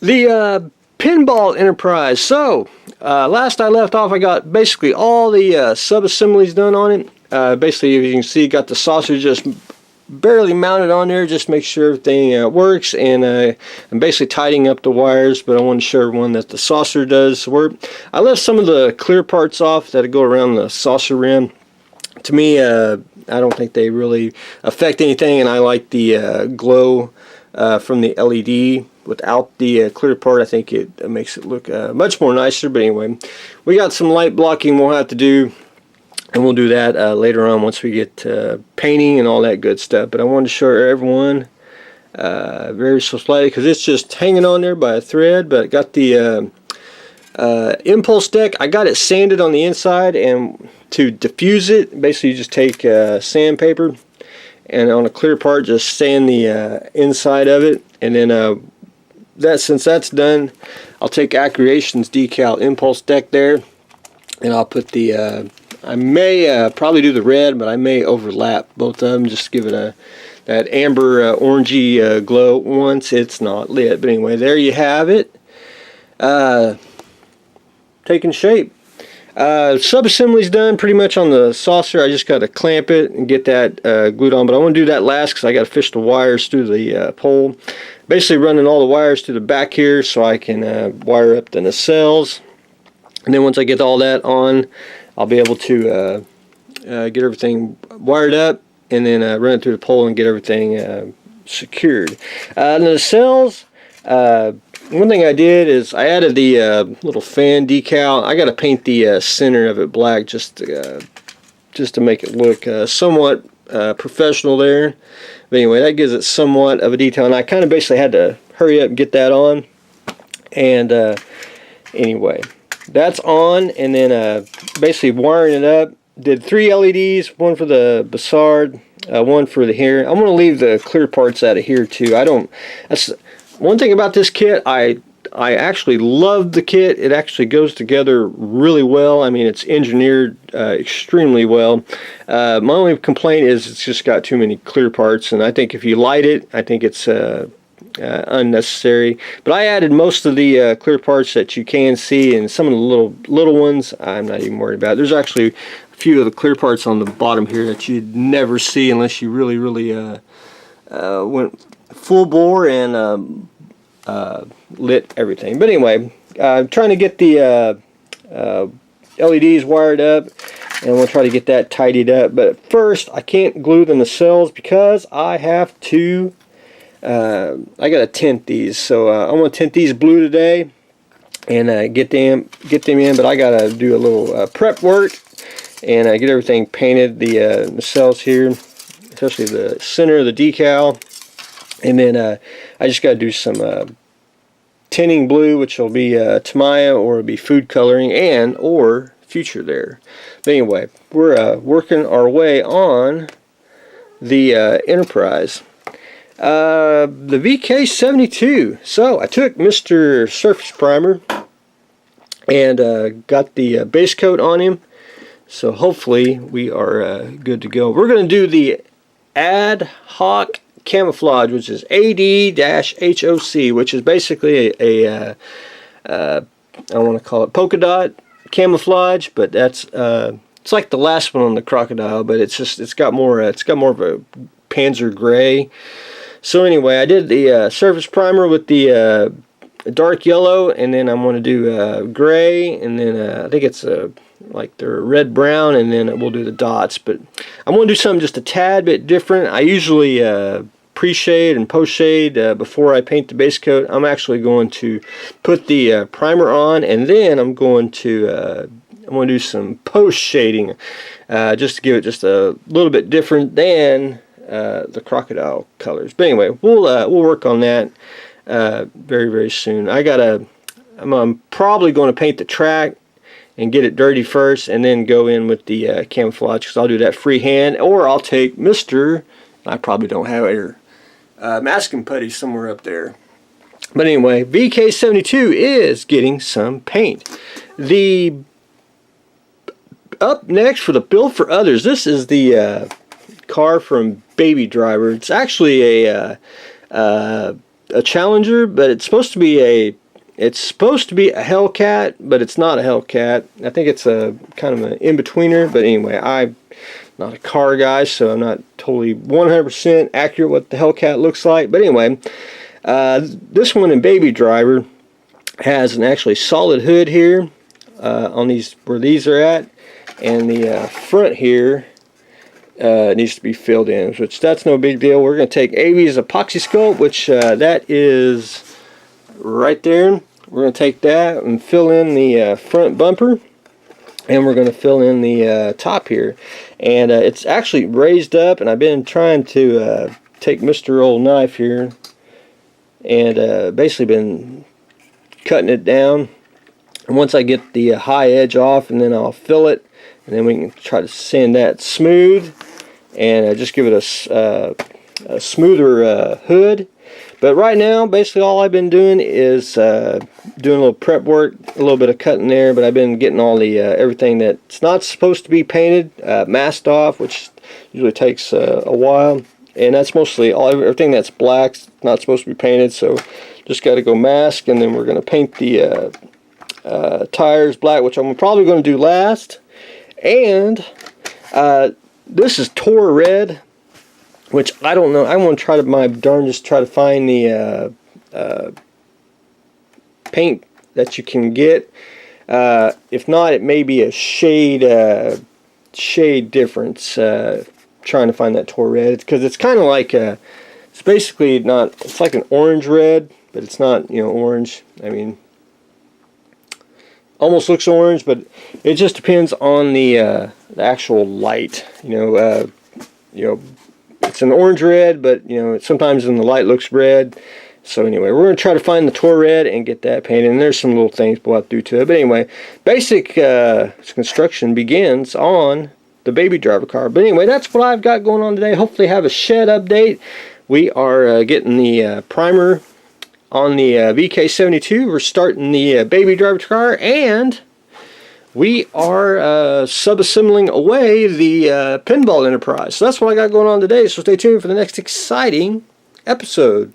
The Pinball Enterprise. So, last I left off, I got basically all the sub-assemblies done on it. Basically, as you can see, got the saucer just barely mounted on there, just make sure everything works, and I'm basically tidying up the wires, but I want to show everyone that the saucer does work. I left some of the clear parts off that go around the saucer rim. To me, I don't think they really affect anything, and I like the glow from the LED. Without the clear part, I think it makes it look much more nicer. But anyway, we got some light blocking we'll have to do, and we'll do that later on once we get painting and all that good stuff. But I wanted to show everyone very slightly, because it's just hanging on there by a thread. But got the impulse deck. I got it sanded on the inside, and to diffuse it, basically you just take sandpaper and on a clear part just sand the inside of it, and then since that's done, I'll take Accuration's decal impulse deck there, and I'll put the I may probably do the red, but I may overlap both of them, just give it that amber orangey glow once it's not lit. But anyway, there you have it, taking shape. Sub-assembly's done pretty much on the saucer. I just got to clamp it and get that glued on, but I want to do that last because I got to fish the wires through the pole. Basically running all the wires to the back here so I can wire up the nacelles, and then once I get all that on, I'll be able to get everything wired up, and then run it through the pole and get everything secured. The nacelles, one thing I did is I added the little fan decal. I got to paint the center of it black just to make it look somewhat professional there. But anyway, that gives it somewhat of a detail, and I kind of basically had to hurry up and get that on. And anyway, that's on, and then basically wiring it up. Did 3 LEDs, one for the Bassard, one for the here. I'm going to leave the clear parts out of here too. That's one thing about this kit. I actually love the kit. It actually goes together really well. I mean, it's engineered extremely well. My only complaint is it's just got too many clear parts, and I think if you light it, I think it's unnecessary. But I added most of the clear parts that you can see, and some of the little ones I'm not even worried about. There's actually a few of the clear parts on the bottom here that you'd never see unless you really went full bore and lit everything. But anyway, I'm trying to get the LEDs wired up, and we'll try to get that tidied up. But first, I can't glue the nacelles because I have to I gotta tint these. So I'm gonna tint these blue today and get them in. But I gotta do a little prep work and get everything painted. The nacelles here, especially the center of the decal. And then I just got to do some tinting blue, which will be Tamiya, or it'll be food coloring or future there. But anyway, we're working our way on the Enterprise. The VK72. So I took Mr. Surface Primer and got the base coat on him. So hopefully we are good to go. We're going to do the ad hoc camouflage, which is AD-HOC, which is basically I want to call it polka dot camouflage, but that's it's like the last one on the crocodile, but it's got more of a Panzer gray. So anyway, I did the surface primer with the dark yellow, and then I'm going to do gray, and then I think it's like the red brown, and then we'll do the dots. But I'm going to do something just a tad bit different. I usually pre-shade and post-shade before I paint the base coat. I'm actually going to put the primer on, and then I'm going to do some post-shading just to give it just a little bit different than the crocodile colors. But anyway, we'll work on that very, very soon. I'm probably going to paint the track and get it dirty first, and then go in with the camouflage, because I'll do that freehand, or I'll take I probably don't have it, masking putty somewhere up there. But anyway, VK72 is getting some paint. Up next for the Build for Others, this is the car from Baby Driver. It's actually a a Challenger, but it's supposed to be a Hellcat, but it's not a Hellcat. I think it's a kind of an in-betweener. But anyway, I'm not a car guy, so I'm not totally 100% accurate what the Hellcat looks like. But anyway, this one in Baby Driver has an actually solid hood here on these where these are at, and the front here needs to be filled in, which that's no big deal. We're going to take AV's epoxy sculpt, which that is right there. We're going to take that and fill in the front bumper, and we're going to fill in the top here. And it's actually raised up, and I've been trying to take Mr. Old Knife here and basically been cutting it down. And once I get the high edge off, and then I'll fill it, and then we can try to sand that smooth and just give it a smoother hood. But right now, basically all I've been doing is doing a little prep work, a little bit of cutting there, but I've been getting all the everything that's not supposed to be painted masked off, which usually takes a while. And that's mostly everything that's black, not supposed to be painted, so just got to go mask, and then we're going to paint the tires black, which I'm probably going to do last. And this is Tor Red, which I don't know. I want to try to my darndest try to find the paint that you can get. If not, it may be a shade difference. Trying to find that Tor Red, because it's kind of like it's basically not. It's like an orange red, but it's not, you know, orange. I mean, almost looks orange, but it just depends on the actual light. You know, it's an orange red, but you know, sometimes in the light looks red. So anyway, we're going to try to find the Tor Red and get that painted. And there's some little things we'll have to do to it. But anyway, basic construction begins on the Baby Driver car. But anyway, that's what I've got going on today. Hopefully have a shed update. We are getting the primer on the VK72. We're starting the Baby Driver car, and we are sub-assembling away the Pinball Enterprise. So that's what I got going on today. So stay tuned for the next exciting episode.